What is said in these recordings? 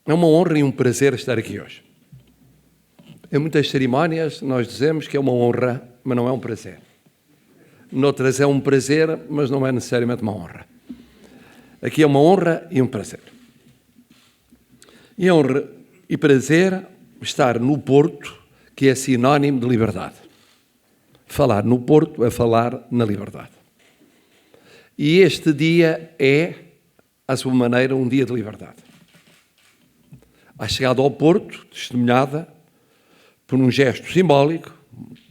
É uma honra e um prazer estar aqui hoje. Em muitas cerimónias nós dizemos que é uma honra, mas não é um prazer. Noutras é um prazer, mas não é necessariamente uma honra. Aqui é uma honra e um prazer. E honra e prazer estar no Porto, que é sinónimo de liberdade. Falar no Porto é falar na liberdade. E este dia é, à sua maneira, um dia de liberdade. A chegada ao Porto, testemunhada por um gesto simbólico,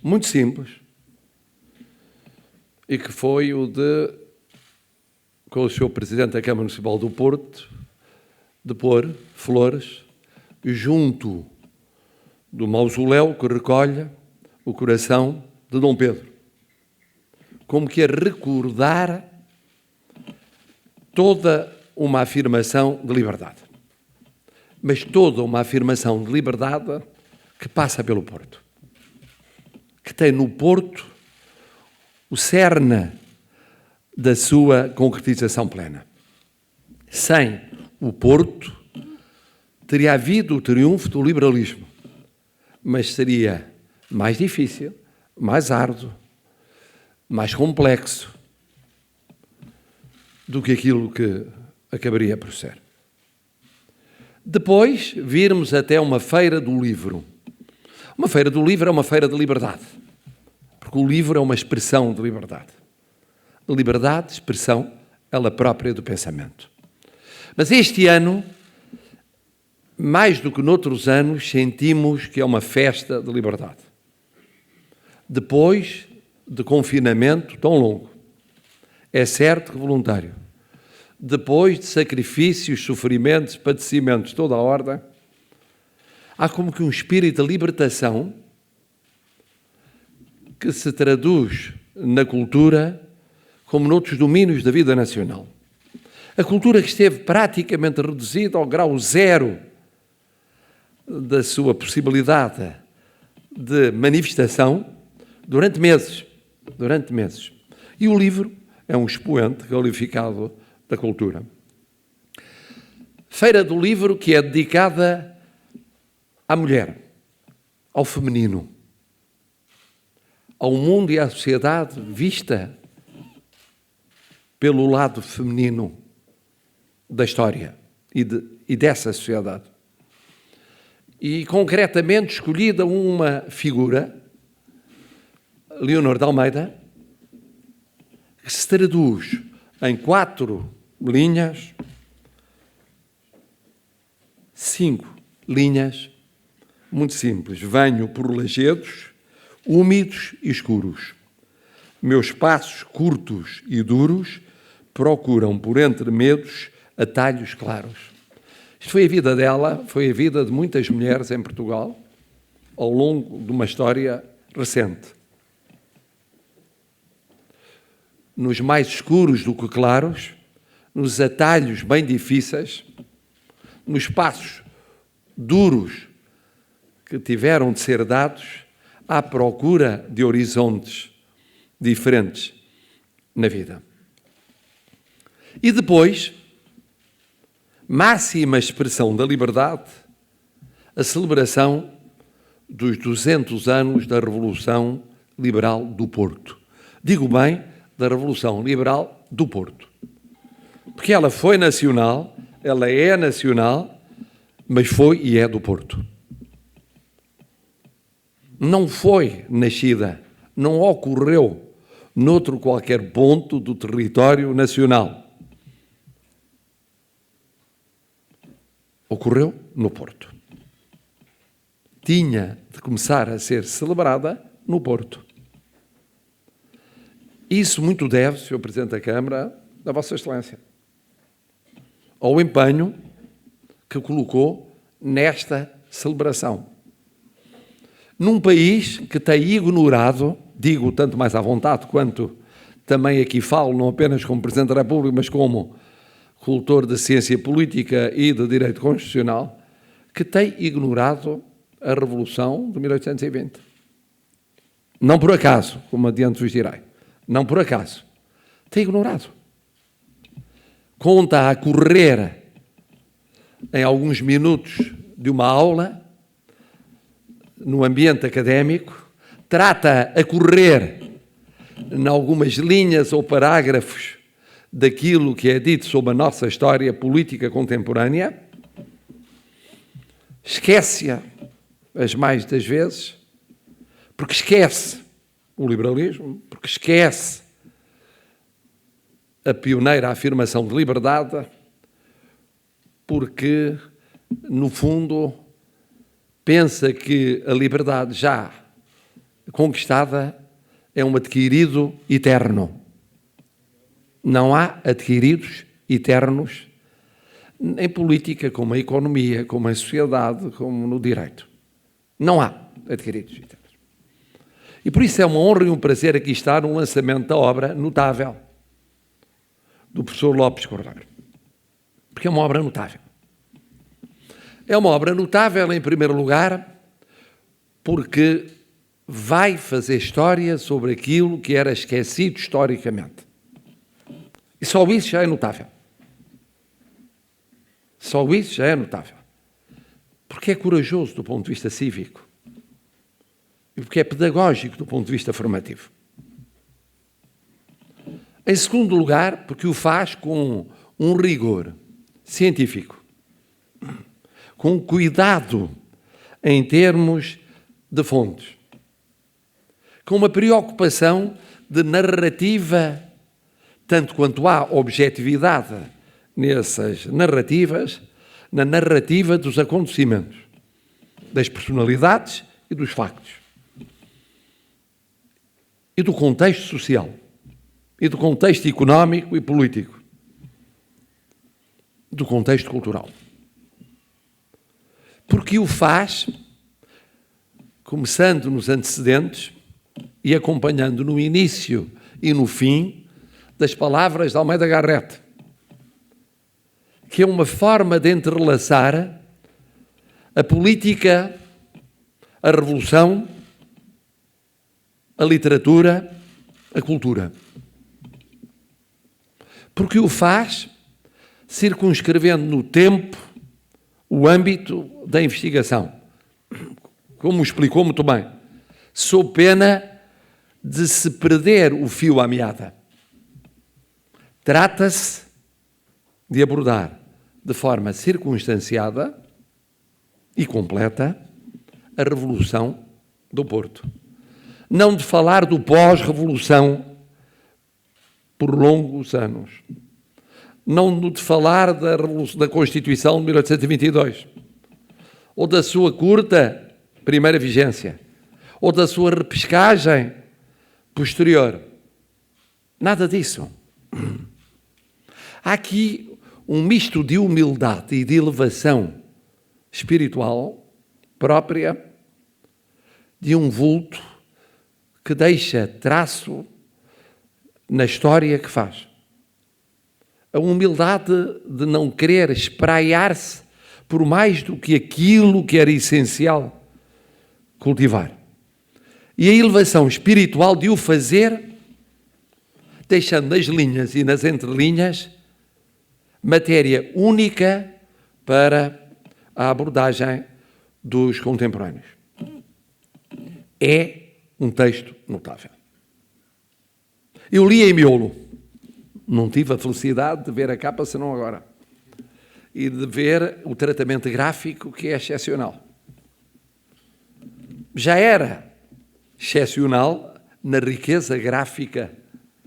muito simples, e que foi o de, com o Sr. Presidente da Câmara Municipal do Porto, de pôr flores junto do mausoléu que recolhe o coração de Dom Pedro, como que a recordar toda uma afirmação de liberdade. Mas toda uma afirmação de liberdade que passa pelo Porto, que tem no Porto o cerne da sua concretização plena. Sem o Porto, teria havido o triunfo do liberalismo, mas seria mais difícil, mais árduo, mais complexo do que aquilo que acabaria por ser. Depois, virmos até uma feira do livro. Uma feira do livro é uma feira de liberdade, porque o livro é uma expressão de liberdade. Liberdade, expressão, ela própria do pensamento. Mas este ano, mais do que noutros anos, sentimos que é uma festa de liberdade. Depois de confinamento tão longo, é certo que voluntário, depois de sacrifícios, sofrimentos, padecimentos, toda a ordem, há como que um espírito de libertação que se traduz na cultura como noutros domínios da vida nacional. A cultura que esteve praticamente reduzida ao grau zero da sua possibilidade de manifestação durante meses. E o livro é um expoente qualificado da cultura. Feira do Livro que é dedicada à mulher, ao feminino, ao mundo e à sociedade vista pelo lado feminino da história e dessa sociedade. E concretamente escolhida uma figura, Leonor de Almeida, que se traduz em 4 linhas, 5 linhas, muito simples. Venho por lajedos, úmidos e escuros. Meus passos curtos e duros procuram por entre medos atalhos claros. Isto foi a vida dela, foi a vida de muitas mulheres em Portugal, ao longo de uma história recente. Nos mais escuros do que claros, nos atalhos bem difíceis, nos passos duros que tiveram de ser dados à procura de horizontes diferentes na vida. E depois, máxima expressão da liberdade, a celebração dos 200 anos da Revolução Liberal do Porto. Digo bem, da Revolução Liberal do Porto. Porque ela foi nacional, ela é nacional, mas foi e é do Porto. Não foi nascida, não ocorreu noutro qualquer ponto do território nacional. Ocorreu no Porto. Tinha de começar a ser celebrada no Porto. Isso muito deve, Sr. Presidente da Câmara, a Vossa Excelência, ao empenho que colocou nesta celebração. Num país que tem ignorado, digo tanto mais à vontade quanto também aqui falo, não apenas como Presidente da República, mas como cultor de ciência política e de direito constitucional, que tem ignorado a Revolução de 1820. Não por acaso, como adiante vos direi, não por acaso, tem ignorado. Conta a correr em alguns minutos de uma aula, no ambiente académico, trata a correr em algumas linhas ou parágrafos daquilo que é dito sobre a nossa história política contemporânea, esquece-a as mais das vezes, porque esquece o liberalismo, porque esquece a pioneira afirmação de liberdade, porque, no fundo, pensa que a liberdade já conquistada é um adquirido eterno. Não há adquiridos eternos em política, como em economia, como em sociedade, como no direito. Não há adquiridos eternos. E por isso é uma honra e um prazer aqui estar no lançamento da obra notável do professor Lopes Cordeiro. Porque é uma obra notável. É uma obra notável, em primeiro lugar, porque vai fazer história sobre aquilo que era esquecido historicamente. E só isso já é notável. Só isso já é notável. Porque é corajoso do ponto de vista cívico. E porque é pedagógico do ponto de vista formativo. Em segundo lugar, porque o faz com um rigor científico, com cuidado em termos de fontes, com uma preocupação de narrativa, tanto quanto há objetividade nessas narrativas, na narrativa dos acontecimentos, das personalidades e dos factos, e do contexto social, e do contexto económico e político, do contexto cultural. Porque o faz, começando nos antecedentes e acompanhando no início e no fim das palavras de Almeida Garrett, que é uma forma de entrelaçar a política, a revolução, a literatura, a cultura. Porque o faz circunscrevendo no tempo o âmbito da investigação, como explicou muito bem, sob pena de se perder o fio à meada. Trata-se de abordar de forma circunstanciada e completa a Revolução do Porto. Não de falar do pós-revolução por longos anos. Não de falar da Constituição de 1822, ou da sua curta primeira vigência, ou da sua repescagem posterior. Nada disso. Há aqui um misto de humildade e de elevação espiritual própria de um vulto que deixa traço na história que faz. A humildade de não querer espraiar-se por mais do que aquilo que era essencial cultivar. E a elevação espiritual de o fazer, deixando nas linhas e nas entrelinhas matéria única para a abordagem dos contemporâneos. É um texto notável. Eu li em miolo. Não tive a felicidade de ver a capa senão agora. E de ver o tratamento gráfico, que é excepcional. Já era excepcional na riqueza gráfica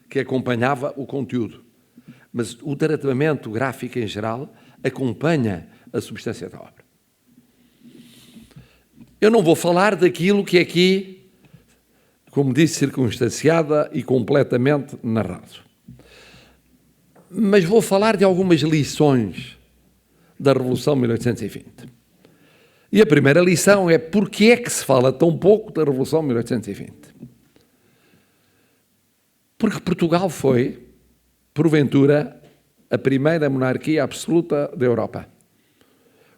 que acompanhava o conteúdo. Mas o tratamento gráfico em geral acompanha a substância da obra. Eu não vou falar daquilo que é aqui, como disse, circunstanciada e completamente narrado. Mas vou falar de algumas lições da Revolução de 1820. E a primeira lição é porque é que se fala tão pouco da Revolução de 1820? Porque Portugal foi, porventura, a primeira monarquia absoluta da Europa,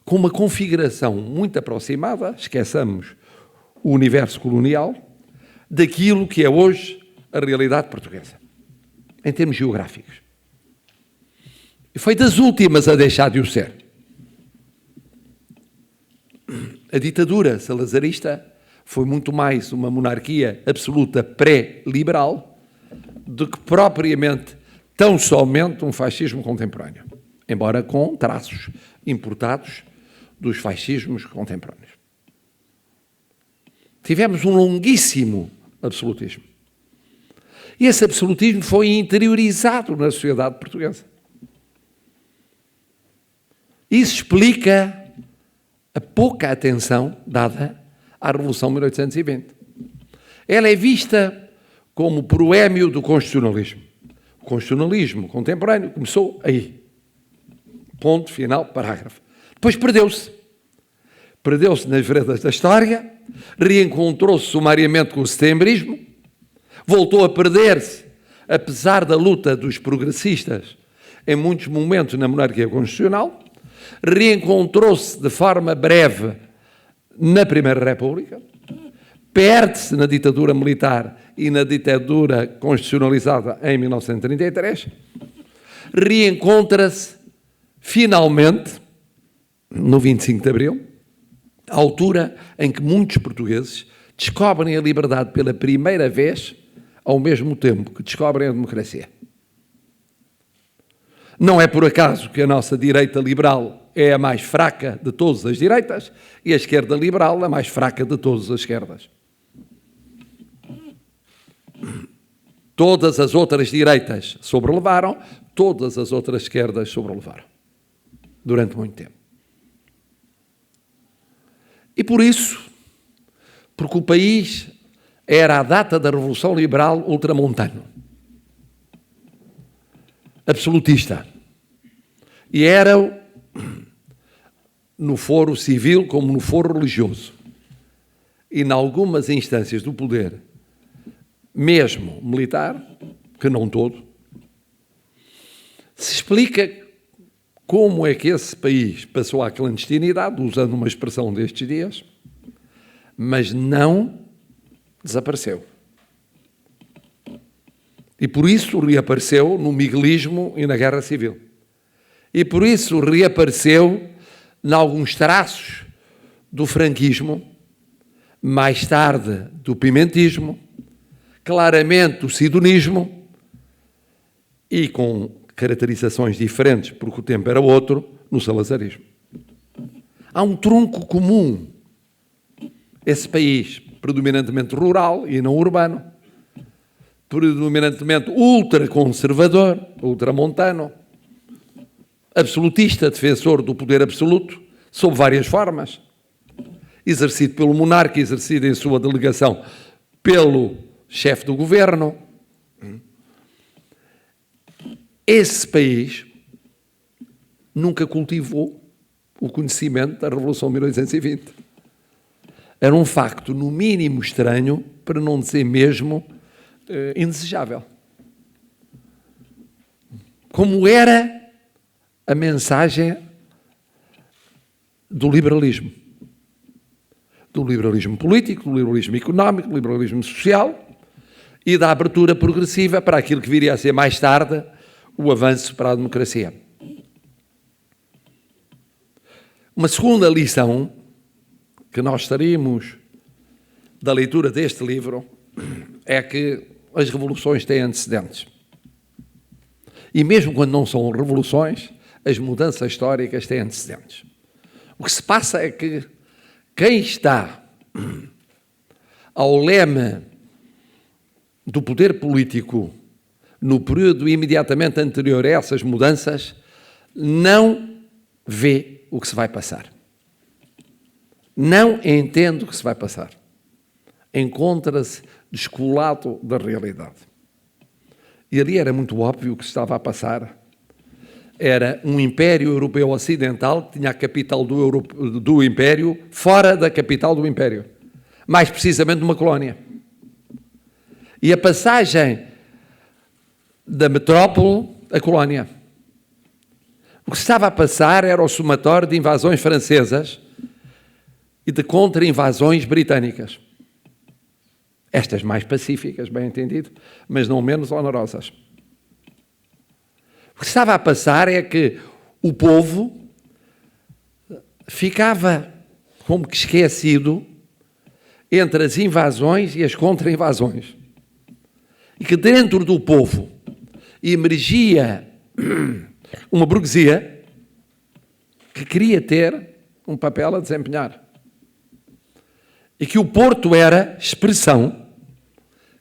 com uma configuração muito aproximada, esqueçamos o universo colonial, daquilo que é hoje a realidade portuguesa, em termos geográficos. E foi das últimas a deixar de o ser. a ditadura salazarista foi muito mais uma monarquia absoluta pré-liberal do que propriamente, tão somente, um fascismo contemporâneo, embora com traços importados dos fascismos contemporâneos. Tivemos um longuíssimo absolutismo. E esse absolutismo foi interiorizado na sociedade portuguesa. Isso explica a pouca atenção dada à Revolução de 1820. Ela é vista como proémio do constitucionalismo. O constitucionalismo contemporâneo começou aí. Ponto, final, parágrafo. Depois perdeu-se. Perdeu-se nas veredas da história, reencontrou-se sumariamente com o setembrismo, voltou a perder-se, apesar da luta dos progressistas em muitos momentos na monarquia constitucional, reencontrou-se de forma breve na Primeira República, perde-se na ditadura militar e na ditadura constitucionalizada em 1933, reencontra-se finalmente no 25 de Abril, a altura em que muitos portugueses descobrem a liberdade pela primeira vez, ao mesmo tempo que descobrem a democracia. Não é por acaso que a nossa direita liberal é a mais fraca de todas as direitas e a esquerda liberal a mais fraca de todas as esquerdas. Todas as outras direitas sobrelevaram, todas as outras esquerdas sobrelevaram, durante muito tempo. E por isso, porque o país era a data da Revolução Liberal ultramontano, absolutista, e era no foro civil como no foro religioso, e em algumas instâncias do poder, mesmo militar, que não todo, se explica como é que esse país passou à clandestinidade, usando uma expressão destes dias, mas não desapareceu. E por isso reapareceu no miguelismo e na guerra civil. E por isso reapareceu em alguns traços do franquismo, mais tarde do pimentismo, claramente do sidonismo e com caracterizações diferentes, porque o tempo era outro, no salazarismo. Há um tronco comum. Esse país, predominantemente rural e não urbano, predominantemente ultraconservador, ultramontano, absolutista, defensor do poder absoluto, sob várias formas, exercido pelo monarca, exercido em sua delegação pelo chefe do governo. Esse país nunca cultivou o conhecimento da Revolução de 1820. Era um facto, no mínimo, estranho, para não dizer mesmo indesejável. Como era a mensagem do liberalismo. Do liberalismo político, do liberalismo económico, do liberalismo social e da abertura progressiva para aquilo que viria a ser mais tarde o avanço para a democracia. Uma segunda lição que nós taríamos da leitura deste livro é que as revoluções têm antecedentes. E mesmo quando não são revoluções, as mudanças históricas têm antecedentes. O que se passa é que quem está ao leme do poder político no período imediatamente anterior a essas mudanças, não vê o que se vai passar. Não entende o que se vai passar. Encontra-se descolado da realidade. E ali era muito óbvio o que se estava a passar. Era um império europeu ocidental que tinha a capital do império fora da capital do império. Mais precisamente uma colónia. E a passagem da metrópole à colónia. O que estava a passar era o somatório de invasões francesas e de contra-invasões britânicas. Estas mais pacíficas, bem entendido, mas não menos onerosas. O que estava a passar é que o povo ficava como que esquecido entre as invasões e as contra-invasões. E que dentro do povo emergia uma burguesia que queria ter um papel a desempenhar. E que o Porto era expressão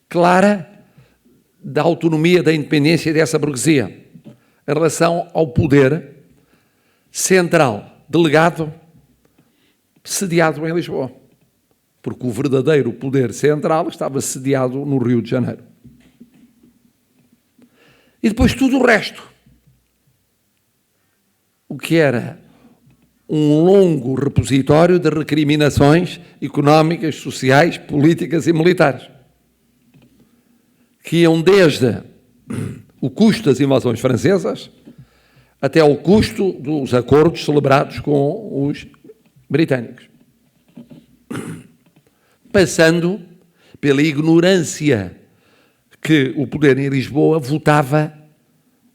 clara da autonomia, da independência dessa burguesia em relação ao poder central, delegado, sediado em Lisboa. Porque o verdadeiro poder central estava sediado no Rio de Janeiro. E depois tudo o resto. O que era um longo repositório de recriminações económicas, sociais, políticas e militares, que iam desde o custo das invasões francesas até ao custo dos acordos celebrados com os britânicos, passando pela ignorância que o poder em Lisboa votava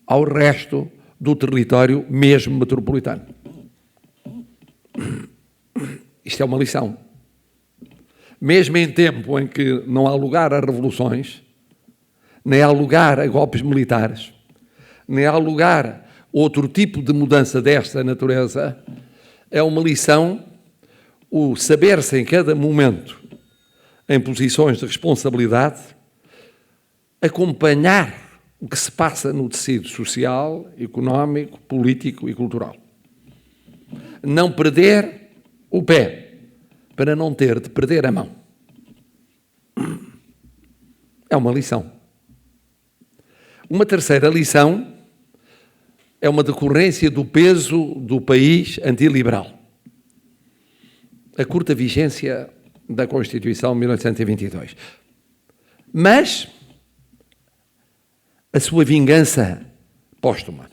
ao resto do território, mesmo metropolitano. Isto é uma lição. Mesmo em tempo em que não há lugar a revoluções, nem há lugar a golpes militares, nem há lugar a outro tipo de mudança desta natureza, é uma lição o saber-se em cada momento, em posições de responsabilidade, acompanhar o que se passa no tecido social, económico, político e cultural. Não perder o pé, para não ter de perder a mão. É uma lição. Uma terceira lição é uma decorrência do peso do país antiliberal. A curta vigência da Constituição de 1822. Mas a sua vingança póstuma.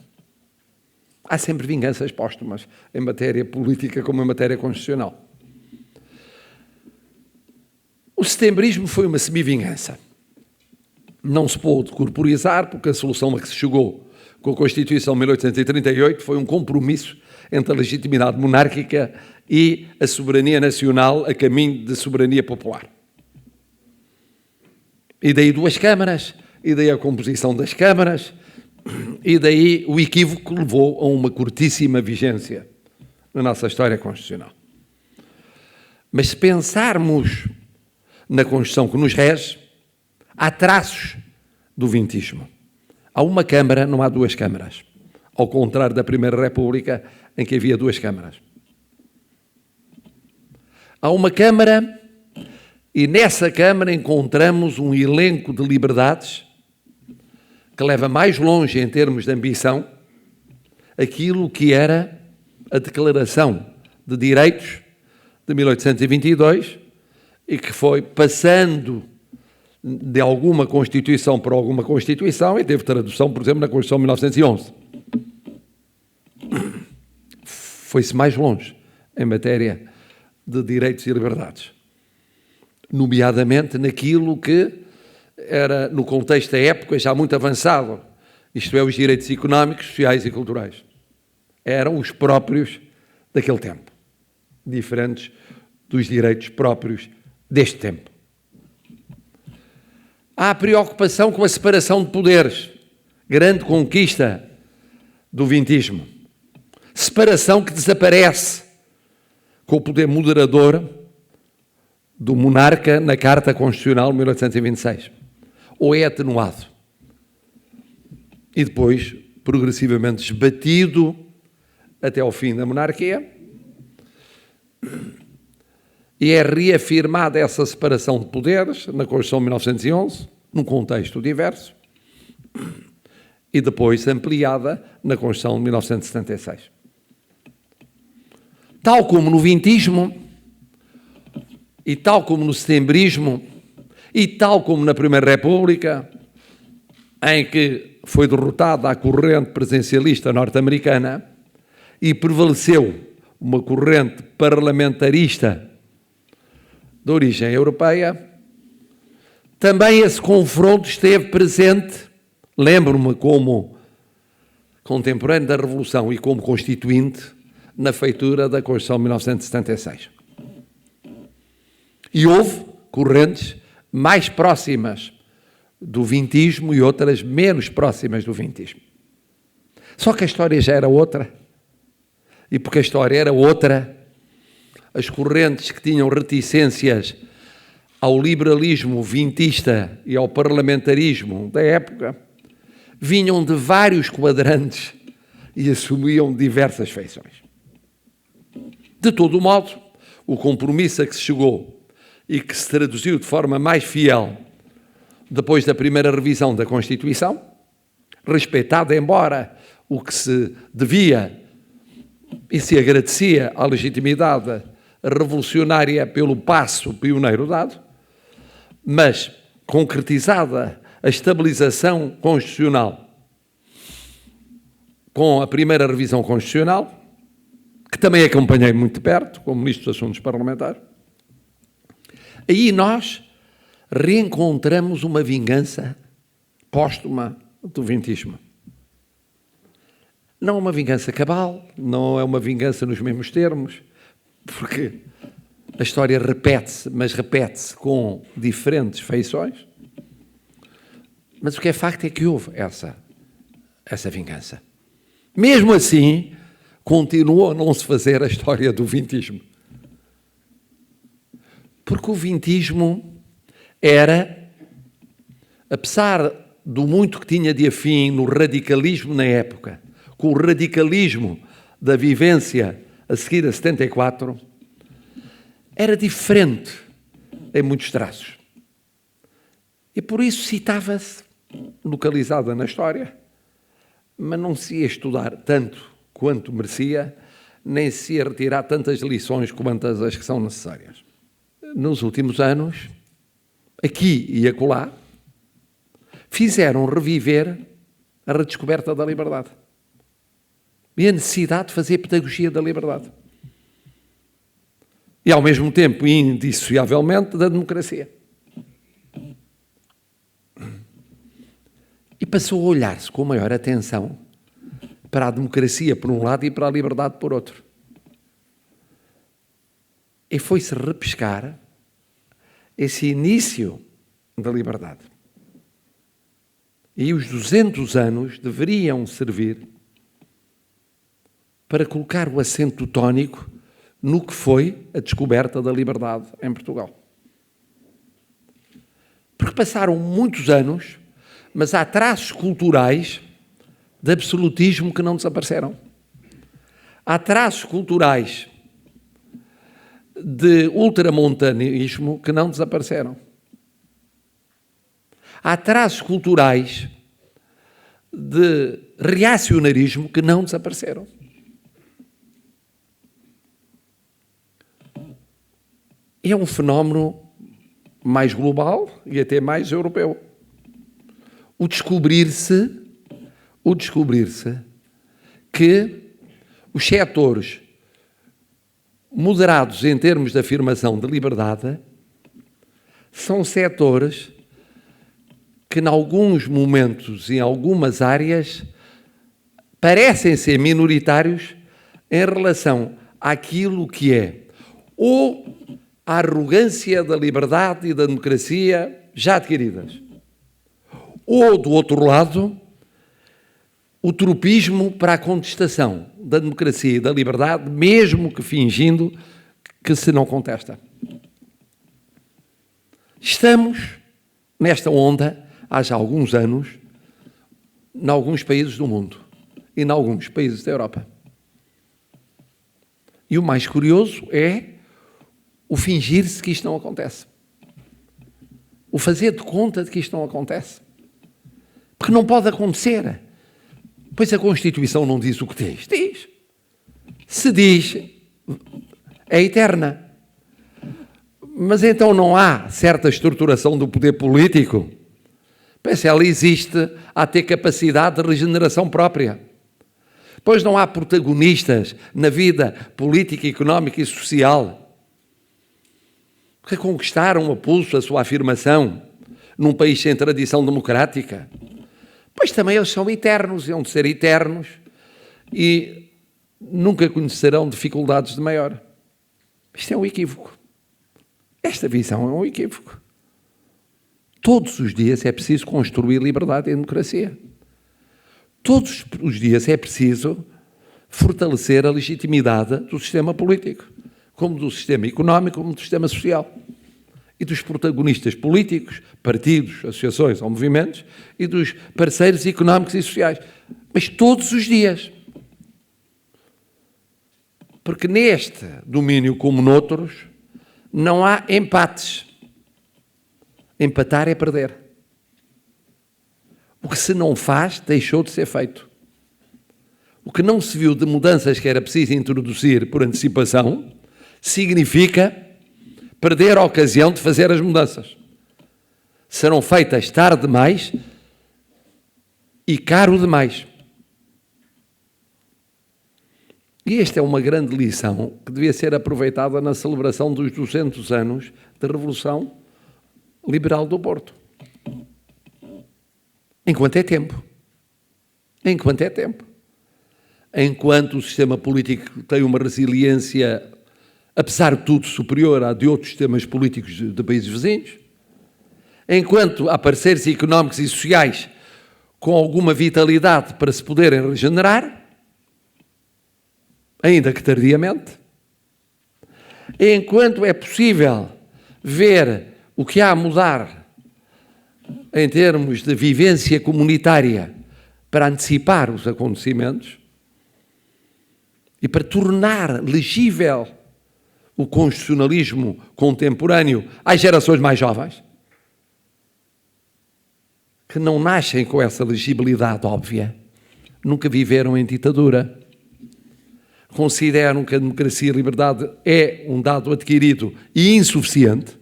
Há sempre vinganças póstumas em matéria política como em matéria constitucional. O setembrismo foi uma semi-vingança. Não se pôde corporizar, porque a solução a que se chegou com a Constituição de 1838 foi um compromisso entre a legitimidade monárquica e a soberania nacional a caminho de soberania popular. E daí duas câmaras, e daí a composição das câmaras, e daí o equívoco que levou a uma curtíssima vigência na nossa história constitucional. Mas se pensarmos na Constituição que nos rege, há traços do vintismo. Há uma Câmara, não há duas câmaras. Ao contrário da Primeira República, em que havia duas câmaras. Há uma Câmara e nessa Câmara encontramos um elenco de liberdades que leva mais longe em termos de ambição aquilo que era a Declaração de Direitos de 1822 e que foi passando de alguma Constituição para alguma Constituição e teve tradução, por exemplo, na Constituição de 1911. Foi-se mais longe em matéria de direitos e liberdades, nomeadamente naquilo que era, no contexto da época, já muito avançado, isto é, os direitos económicos, sociais e culturais. Eram os próprios daquele tempo, diferentes dos direitos próprios deste tempo. Há a preocupação com a separação de poderes, grande conquista do vintismo. Separação que desaparece com o poder moderador do monarca na Carta Constitucional de 1826. Ou é atenuado. E depois, progressivamente esbatido até ao fim da monarquia, e é reafirmada essa separação de poderes na Constituição de 1911, num contexto diverso, e depois ampliada na Constituição de 1976. Tal como no vintismo, e tal como no setembrismo, e tal como na Primeira República, em que foi derrotada a corrente presidencialista norte-americana e prevaleceu uma corrente parlamentarista de origem europeia, também esse confronto esteve presente, lembro-me como contemporâneo da Revolução e como constituinte, na feitura da Constituição de 1976. E houve correntes mais próximas do vintismo e outras menos próximas do vintismo. Só que a história já era outra. E porque a história era outra, as correntes que tinham reticências ao liberalismo vintista e ao parlamentarismo da época vinham de vários quadrantes e assumiam diversas feições. De todo modo, o compromisso a que se chegou e que se traduziu de forma mais fiel depois da primeira revisão da Constituição, respeitada embora o que se devia e se agradecia à legitimidade revolucionária pelo passo pioneiro dado, mas concretizada a estabilização constitucional com a primeira revisão constitucional, que também acompanhei muito de perto, como Ministro dos Assuntos Parlamentares, aí nós reencontramos uma vingança póstuma do vintismo. Não é uma vingança cabal, não é uma vingança nos mesmos termos, porque a história repete-se, mas repete-se com diferentes feições. Mas o que é facto é que houve essa vingança. Mesmo assim, continuou a não se fazer a história do vintismo. Porque o vintismo era, apesar do muito que tinha de afim no radicalismo na época, com o radicalismo da vivência a seguir a 74, era diferente em muitos traços. E por isso citava-se, localizada na história, mas não se ia estudar tanto quanto merecia, nem se ia retirar tantas lições quantas as que são necessárias. Nos últimos anos, aqui e acolá, fizeram reviver a redescoberta da liberdade e a necessidade de fazer pedagogia da liberdade. E, ao mesmo tempo, indissociavelmente, da democracia. E passou a olhar-se com maior atenção para a democracia por um lado e para a liberdade por outro. E foi-se repescar esse início da liberdade. E os 200 anos deveriam servir para colocar o acento tónico no que foi a descoberta da liberdade em Portugal. Porque passaram muitos anos, mas há traços culturais de absolutismo que não desapareceram. Há traços culturais de ultramontanismo que não desapareceram. Há traços culturais de reacionarismo que não desapareceram. É um fenómeno mais global e até mais europeu. O descobrir-se que os setores moderados em termos de afirmação de liberdade são setores que, em alguns momentos e em algumas áreas, parecem ser minoritários em relação àquilo que é ou a arrogância da liberdade e da democracia já adquiridas, ou, do outro lado, o tropismo para a contestação da democracia e da liberdade, mesmo que fingindo que se não contesta. Estamos nesta onda há já alguns anos, em alguns países do mundo e em alguns países da Europa. E o mais curioso é o fingir-se que isto não acontece. O fazer de conta de que isto não acontece. Porque não pode acontecer. Pois a Constituição não diz o que diz. Diz. Se diz, é eterna. Mas então não há certa estruturação do poder político? Pois ela existe a ter capacidade de regeneração própria. Pois não há protagonistas na vida política, económica e social que conquistaram a pulso a sua afirmação num país sem tradição democrática? Pois também eles são eternos, hão de ser eternos e nunca conhecerão dificuldades de maior. Isto é um equívoco. Esta visão é um equívoco. Todos os dias é preciso construir liberdade e democracia. Todos os dias é preciso fortalecer a legitimidade do sistema político, como do sistema económico, como do sistema social. E dos protagonistas políticos, partidos, associações ou movimentos, e dos parceiros económicos e sociais. Mas todos os dias. Porque neste domínio, como noutros, não há empates. Empatar é perder. O que se não faz, deixou de ser feito. O que não se viu de mudanças que era preciso introduzir por antecipação, significa perder a ocasião de fazer as mudanças. Serão feitas tarde demais e caro demais. E esta é uma grande lição que devia ser aproveitada na celebração dos 200 anos da Revolução Liberal do Porto. Enquanto é tempo. Enquanto é tempo. Enquanto o sistema político tem uma resiliência, apesar de tudo, superior à de outros sistemas políticos de países vizinhos, enquanto há parceiros económicos e sociais com alguma vitalidade para se poderem regenerar, ainda que tardiamente, enquanto é possível ver o que há a mudar em termos de vivência comunitária para antecipar os acontecimentos e para tornar legível o constitucionalismo contemporâneo às gerações mais jovens, que não nascem com essa legibilidade óbvia, nunca viveram em ditadura, consideram que a democracia e a liberdade é um dado adquirido e insuficiente,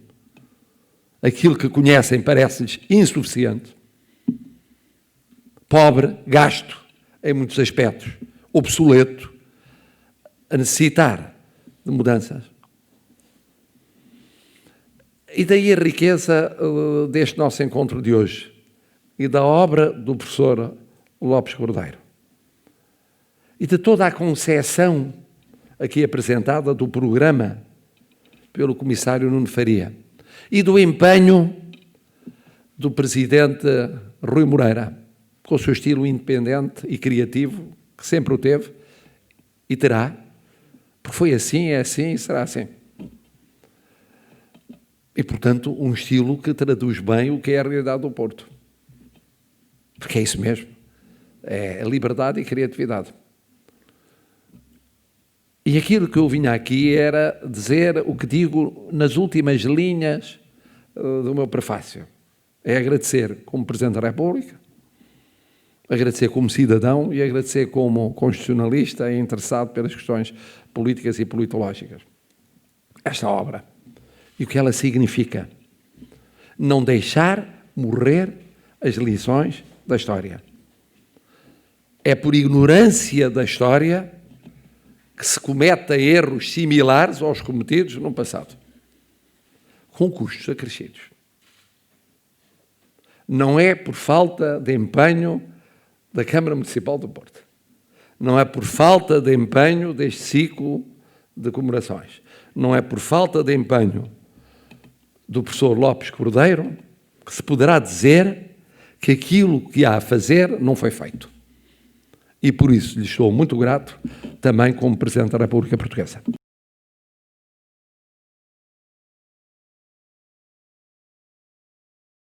aquilo que conhecem parece-lhes insuficiente, pobre, gasto, em muitos aspectos, obsoleto, a necessitar de mudanças. E daí a riqueza deste nosso encontro de hoje e da obra do professor Lopes Cordeiro e de toda a concepção aqui apresentada do programa pelo comissário Nuno Faria e do empenho do presidente Rui Moreira, com o seu estilo independente e criativo, que sempre o teve e terá, porque foi assim, é assim e será assim. E, portanto, um estilo que traduz bem o que é a realidade do Porto. Porque é isso mesmo. É liberdade e criatividade. E aquilo que eu vinha aqui era dizer o que digo nas últimas linhas do meu prefácio. É agradecer como Presidente da República, agradecer como cidadão e agradecer como constitucionalista e interessado pelas questões políticas e politológicas. Esta obra. E o que ela significa? Não deixar morrer as lições da história. É por ignorância da história que se cometa erros similares aos cometidos no passado, com custos acrescidos. Não é por falta de empenho da Câmara Municipal do Porto. Não é por falta de empenho deste ciclo de comemorações. Não é por falta de empenho do professor Lopes Cordeiro que se poderá dizer que aquilo que há a fazer não foi feito. E por isso lhe sou muito grato, também como Presidente da República Portuguesa.